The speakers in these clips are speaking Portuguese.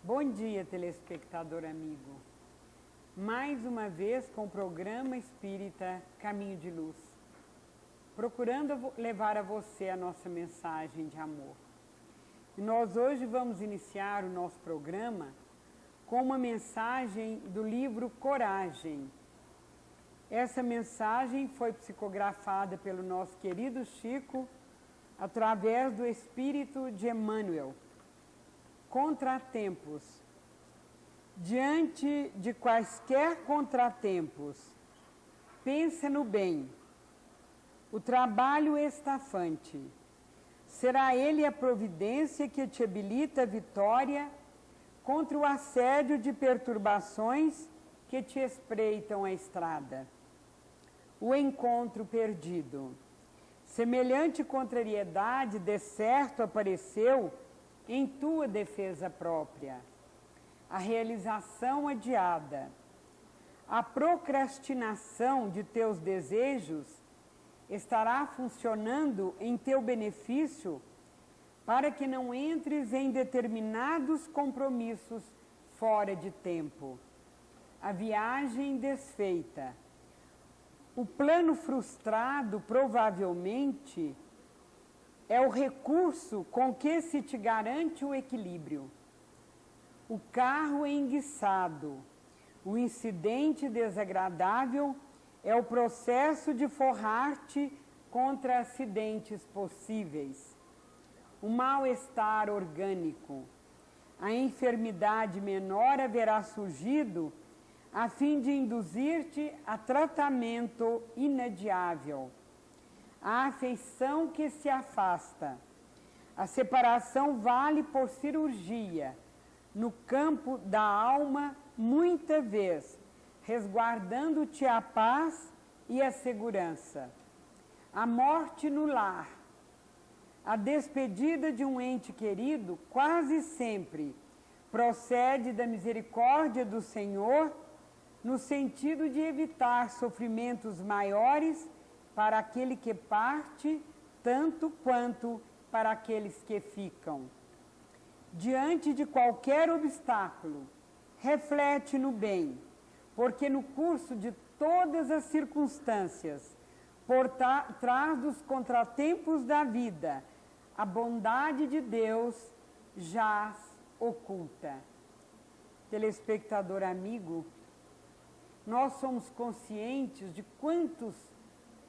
Bom dia, telespectador amigo. Mais uma vez com o programa Espírita Caminho de Luz, procurando levar a você a nossa mensagem de amor. E nós hoje vamos iniciar o nosso programa com uma mensagem do livro Coragem. Essa mensagem foi psicografada pelo nosso querido Chico através do Espírito de Emmanuel. Contratempos. Diante de quaisquer contratempos, pensa no bem. O trabalho estafante. Será ele a providência que te habilita a vitória contra o assédio de perturbações que te espreitam a estrada. O encontro perdido. Semelhante contrariedade de certo apareceu em tua defesa própria. A realização adiada. A procrastinação de teus desejos estará funcionando em teu benefício para que não entres em determinados compromissos fora de tempo. A viagem desfeita. O plano frustrado, provavelmente, é o recurso com que se te garante o equilíbrio. O carro enguiçado, o incidente desagradável é o processo de forrar-te contra acidentes possíveis. O mal-estar orgânico, a enfermidade menor haverá surgido a fim de induzir-te a tratamento inadiável. A afeição que se afasta. A separação vale por cirurgia, no campo da alma, muita vez, resguardando-te a paz e a segurança. A morte no lar. A despedida de um ente querido quase sempre procede da misericórdia do Senhor, no sentido de evitar sofrimentos maiores para aquele que parte, tanto quanto para aqueles que ficam. Diante de qualquer obstáculo, reflete no bem, porque no curso de todas as circunstâncias, por trás dos contratempos da vida, a bondade de Deus jaz oculta. Telespectador amigo, nós somos conscientes de quantos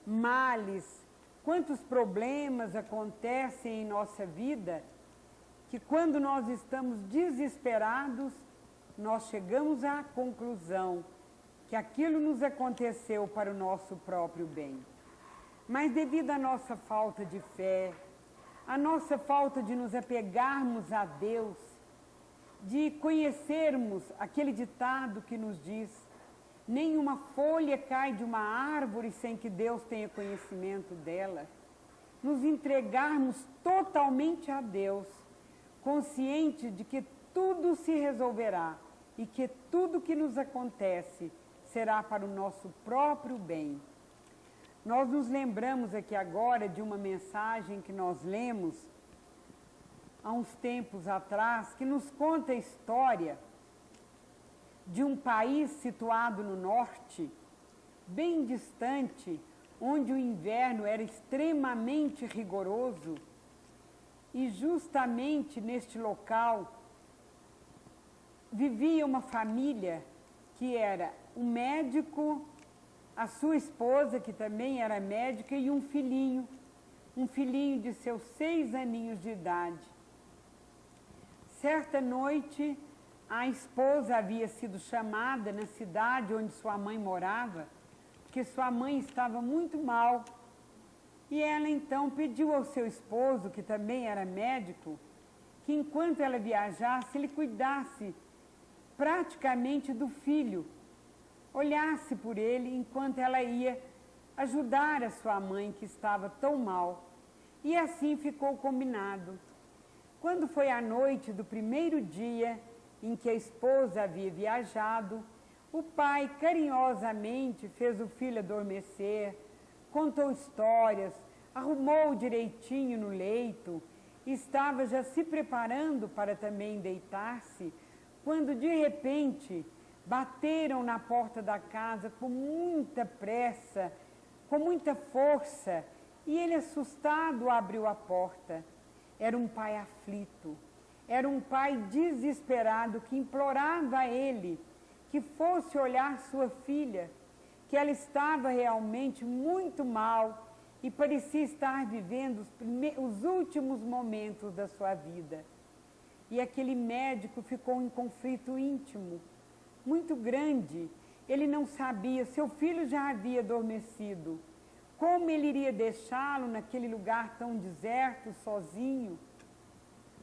males, quantos problemas acontecem em nossa vida, que quando nós estamos desesperados, nós chegamos à conclusão que aquilo nos aconteceu para o nosso próprio bem. Mas devido à nossa falta de fé, à nossa falta de nos apegarmos a Deus, de conhecermos aquele ditado que nos diz: nenhuma folha cai de uma árvore sem que Deus tenha conhecimento dela, nos entregarmos totalmente a Deus, consciente de que tudo se resolverá e que tudo que nos acontece será para o nosso próprio bem. Nós nos lembramos aqui agora de uma mensagem que nós lemos há uns tempos atrás, que nos conta a história de um país situado no norte, bem distante, onde o inverno era extremamente rigoroso, e justamente neste local vivia uma família que era um médico, a sua esposa, que também era médica, e um filhinho de seus 6 aninhos de idade. Certa noite, a esposa havia sido chamada na cidade onde sua mãe morava, porque sua mãe estava muito mal. E ela então pediu ao seu esposo, que também era médico, que enquanto ela viajasse, ele cuidasse praticamente do filho, olhasse por ele enquanto ela ia ajudar a sua mãe, que estava tão mal. E assim ficou combinado. Quando foi a noite do primeiro dia em que a esposa havia viajado, o pai carinhosamente fez o filho adormecer, contou histórias, arrumou direitinho no leito, estava já se preparando para também deitar-se, quando de repente bateram na porta da casa com muita pressa, com muita força, e ele, assustado, abriu a porta. Era um pai aflito, era um pai desesperado que implorava a ele que fosse olhar sua filha, que ela estava realmente muito mal e parecia estar vivendo os últimos momentos da sua vida. E aquele médico ficou em conflito íntimo, muito grande. Ele não sabia, seu filho já havia adormecido. Como ele iria deixá-lo naquele lugar tão deserto, sozinho?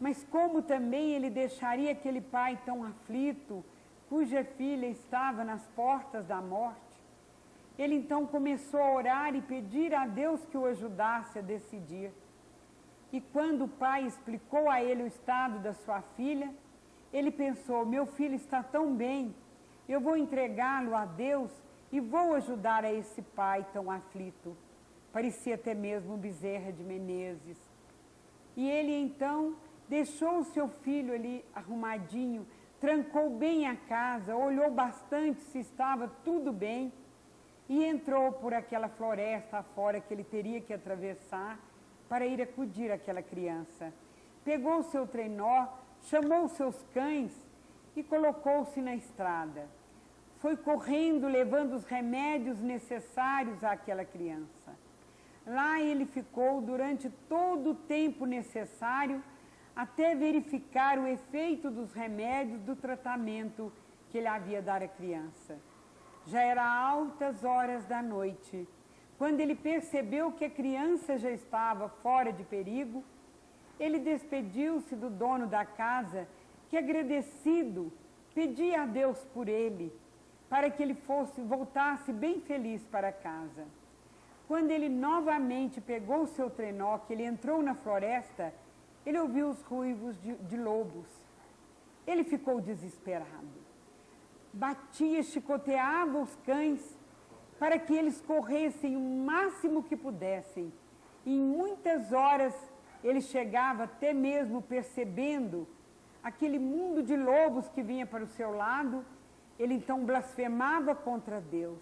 Mas como também ele deixaria aquele pai tão aflito, cuja filha estava nas portas da morte? Ele então começou a orar e pedir a Deus que o ajudasse a decidir. E quando o pai explicou a ele o estado da sua filha, ele pensou: meu filho está tão bem, eu vou entregá-lo a Deus e vou ajudar a esse pai tão aflito. Parecia até mesmo Bezerra de Menezes. E ele então deixou o seu filho ali arrumadinho, trancou bem a casa, olhou bastante se estava tudo bem e entrou por aquela floresta afora que ele teria que atravessar para ir acudir àquela criança. Pegou o seu trenó, chamou os seus cães e colocou-se na estrada. Foi correndo, levando os remédios necessários àquela criança. Lá ele ficou durante todo o tempo necessário até verificar o efeito dos remédios do tratamento que ele havia dado à criança. Já era altas horas da noite, quando ele percebeu que a criança já estava fora de perigo. Ele despediu-se do dono da casa, que, agradecido, pedia a Deus por ele, para que ele voltasse bem feliz para casa. Quando ele novamente pegou o seu trenó, que ele entrou na floresta, ele ouviu os ruivos de lobos. Ele ficou desesperado. Batia, chicoteava os cães para que eles corressem o máximo que pudessem. Em muitas horas ele chegava até mesmo percebendo aquele mundo de lobos que vinha para o seu lado. Ele então blasfemava contra Deus.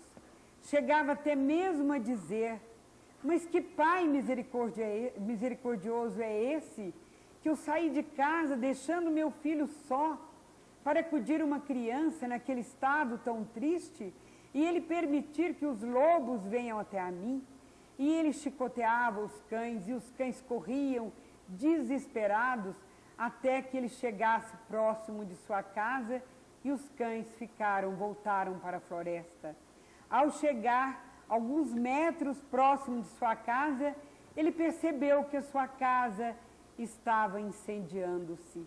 Chegava até mesmo a dizer: mas que pai misericordioso é esse, que eu saí de casa deixando meu filho só para acudir uma criança naquele estado tão triste, e ele permitir que os lobos venham até a mim? E ele chicoteava os cães, e os cães corriam desesperados até que ele chegasse próximo de sua casa, e os cães voltaram para a floresta. Ao chegar alguns metros próximo de sua casa, ele percebeu que a sua casa estava incendiando-se.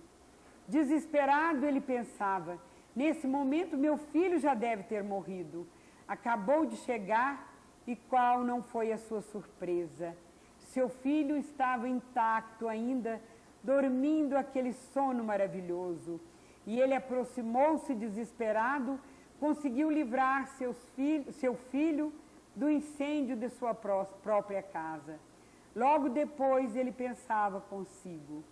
Desesperado, ele pensava: nesse momento meu filho já deve ter morrido. Acabou de chegar, e qual não foi a sua surpresa? Seu filho estava intacto ainda, dormindo aquele sono maravilhoso. E ele aproximou-se desesperado, conseguiu livrar seu filho do incêndio de sua própria casa. Logo depois ele pensava consigo: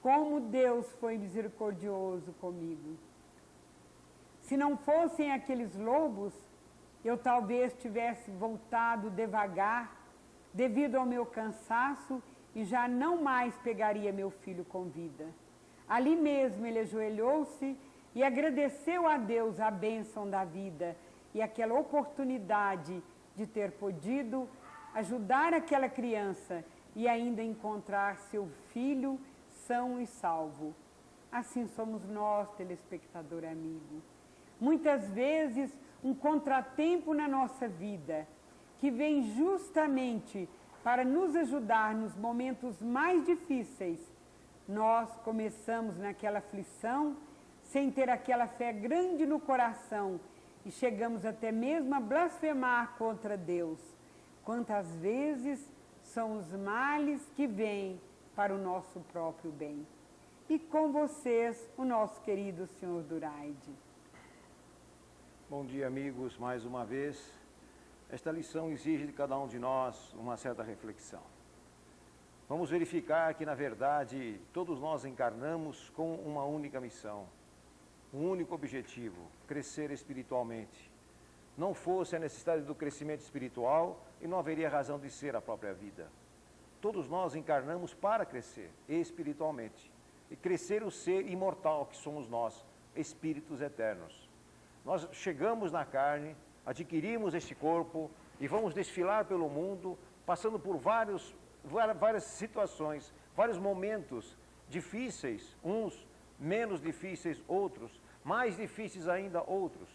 como Deus foi misericordioso comigo. Se não fossem aqueles lobos, eu talvez tivesse voltado devagar, devido ao meu cansaço, e já não mais pegaria meu filho com vida. Ali mesmo ele ajoelhou-se e agradeceu a Deus a bênção da vida e aquela oportunidade de ter podido ajudar aquela criança e ainda encontrar seu filho são e salvo. Assim somos nós, telespectador amigo. Muitas vezes um contratempo na nossa vida, que vem justamente para nos ajudar nos momentos mais difíceis, nós começamos naquela aflição, sem ter aquela fé grande no coração, e chegamos até mesmo a blasfemar contra Deus. Quantas vezes são os males que vêm para o nosso próprio bem. E com vocês, o nosso querido Sr. Duraide. Bom dia, amigos, mais uma vez. Esta lição exige de cada um de nós uma certa reflexão. Vamos verificar que, na verdade, todos nós encarnamos com uma única missão: um único objetivo: crescer espiritualmente. Não fosse a necessidade do crescimento espiritual, e não haveria razão de ser a própria vida. Todos nós encarnamos para crescer espiritualmente. E crescer o ser imortal que somos nós, espíritos eternos. Nós chegamos na carne, adquirimos este corpo e vamos desfilar pelo mundo, passando por várias situações, vários momentos difíceis, uns menos difíceis, outros mais difíceis ainda, outros.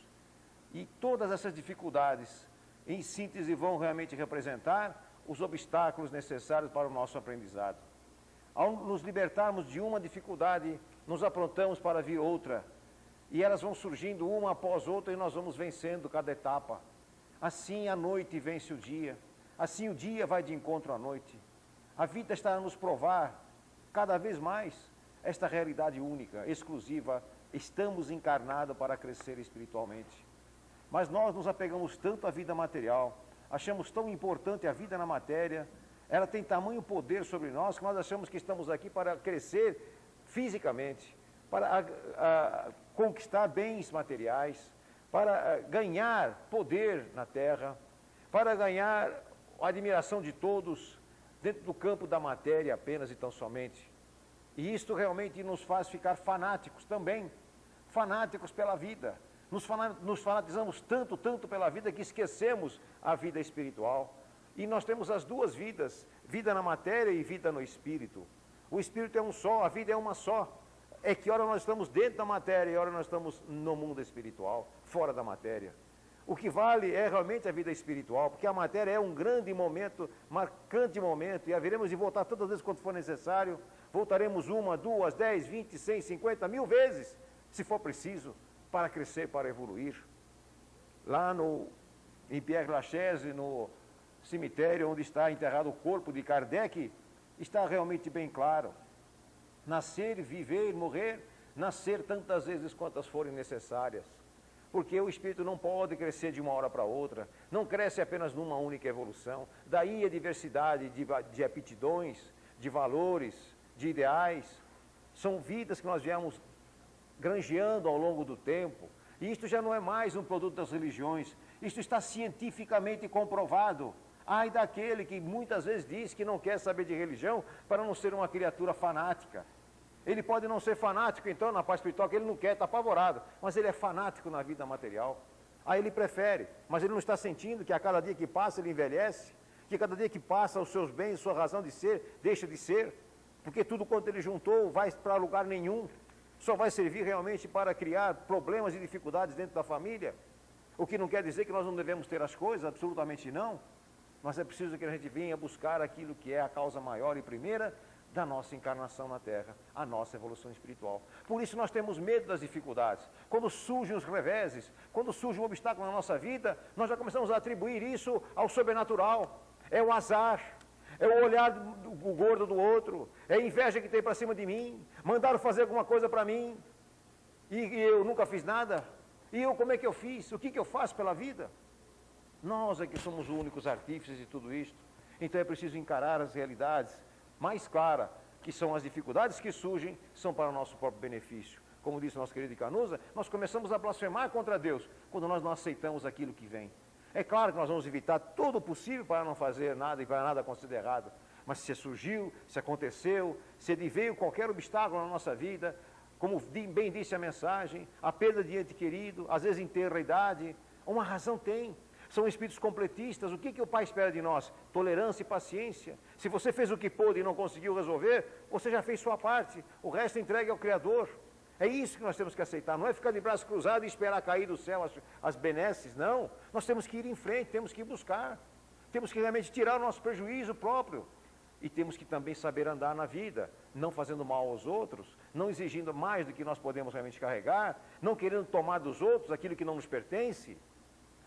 E todas essas dificuldades, em síntese, vão realmente representar os obstáculos necessários para o nosso aprendizado. Ao nos libertarmos de uma dificuldade, nos aprontamos para vir outra. E elas vão surgindo uma após outra e nós vamos vencendo cada etapa. Assim a noite vence o dia. Assim o dia vai de encontro à noite. A vida está a nos provar cada vez mais esta realidade única, exclusiva. Estamos encarnados para crescer espiritualmente. Mas nós nos apegamos tanto à vida material, achamos tão importante a vida na matéria, ela tem tamanho poder sobre nós que nós achamos que estamos aqui para crescer fisicamente, para conquistar bens materiais, para ganhar poder na terra, para ganhar a admiração de todos dentro do campo da matéria apenas e tão somente. E isto realmente nos faz ficar fanáticos também, fanáticos pela vida. Nos fanatizamos tanto pela vida que esquecemos a vida espiritual. E nós temos as duas vidas, vida na matéria e vida no espírito. O espírito é um só, a vida é uma só. É que hora nós estamos dentro da matéria e hora nós estamos no mundo espiritual, fora da matéria. O que vale é realmente a vida espiritual, porque a matéria é um grande momento, marcante momento, e haveremos de voltar tantas vezes quanto for necessário. Voltaremos 1, 2, 10, 20, 100, 50, 1000 vezes, se for preciso, para crescer, para evoluir. Lá em Père Lachaise, no cemitério onde está enterrado o corpo de Kardec, está realmente bem claro. Nascer, viver, morrer, nascer tantas vezes quantas forem necessárias. Porque o espírito não pode crescer de uma hora para outra, não cresce apenas numa única evolução. Daí a diversidade de aptidões, de valores, de ideais. São vidas que nós viemos granjeando ao longo do tempo. E isto já não é mais um produto das religiões, isto está cientificamente comprovado. Ai daquele que muitas vezes diz que não quer saber de religião para não ser uma criatura fanática. Ele pode não ser fanático, então, na parte espiritual, que ele não quer, está apavorado, mas ele é fanático na vida material. Aí ele prefere, mas ele não está sentindo que a cada dia que passa ele envelhece, que cada dia que passa os seus bens, sua razão de ser, deixa de ser, porque tudo quanto ele juntou vai para lugar nenhum, só vai servir realmente para criar problemas e dificuldades dentro da família. O que não quer dizer que nós não devemos ter as coisas, absolutamente não, mas é preciso que a gente venha buscar aquilo que é a causa maior e primeira da nossa encarnação na Terra, a nossa evolução espiritual. Por isso nós temos medo das dificuldades. Quando surgem os reveses, quando surge um obstáculo na nossa vida, nós já começamos a atribuir isso ao sobrenatural. É o azar, é o olhar do gordo do outro, é a inveja que tem para cima de mim, mandaram fazer alguma coisa para mim, e eu nunca fiz nada. E eu, como é que eu fiz? O que eu faço pela vida? Nós é que somos os únicos artífices de tudo isto. Então é preciso encarar as realidades mais claras, que são as dificuldades que surgem, são para o nosso próprio benefício. Como disse nosso querido Canusa, nós começamos a blasfemar contra Deus quando nós não aceitamos aquilo que vem. É claro que nós vamos evitar todo o possível para não fazer nada e para nada acontecer errado. Mas se surgiu, se aconteceu, se veio qualquer obstáculo na nossa vida, como bem disse a mensagem, a perda de ente querido, às vezes enterra a idade, uma razão tem. São espíritos completistas. O que o Pai espera de nós? Tolerância e paciência. Se você fez o que pôde e não conseguiu resolver, você já fez sua parte. O resto entregue ao Criador. É isso que nós temos que aceitar. Não é ficar de braços cruzados e esperar cair do céu as benesses. Não. Nós temos que ir em frente, temos que ir buscar. Temos que realmente tirar o nosso prejuízo próprio. E temos que também saber andar na vida, não fazendo mal aos outros, não exigindo mais do que nós podemos realmente carregar, não querendo tomar dos outros aquilo que não nos pertence.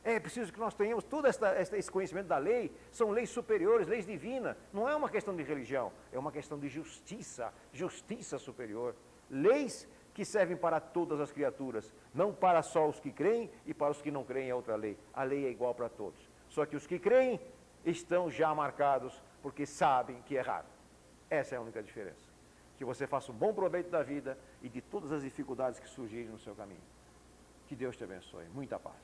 É preciso que nós tenhamos todo esse conhecimento da lei, são leis superiores, leis divinas. Não é uma questão de religião, é uma questão de justiça, justiça superior. Leis que servem para todas as criaturas, não para só os que creem e para os que não creem é outra lei. A lei é igual para todos. Só que os que creem estão já marcados porque sabem que é errado. Essa é a única diferença. Que você faça um bom proveito da vida e de todas as dificuldades que surgirem no seu caminho. Que Deus te abençoe. Muita paz.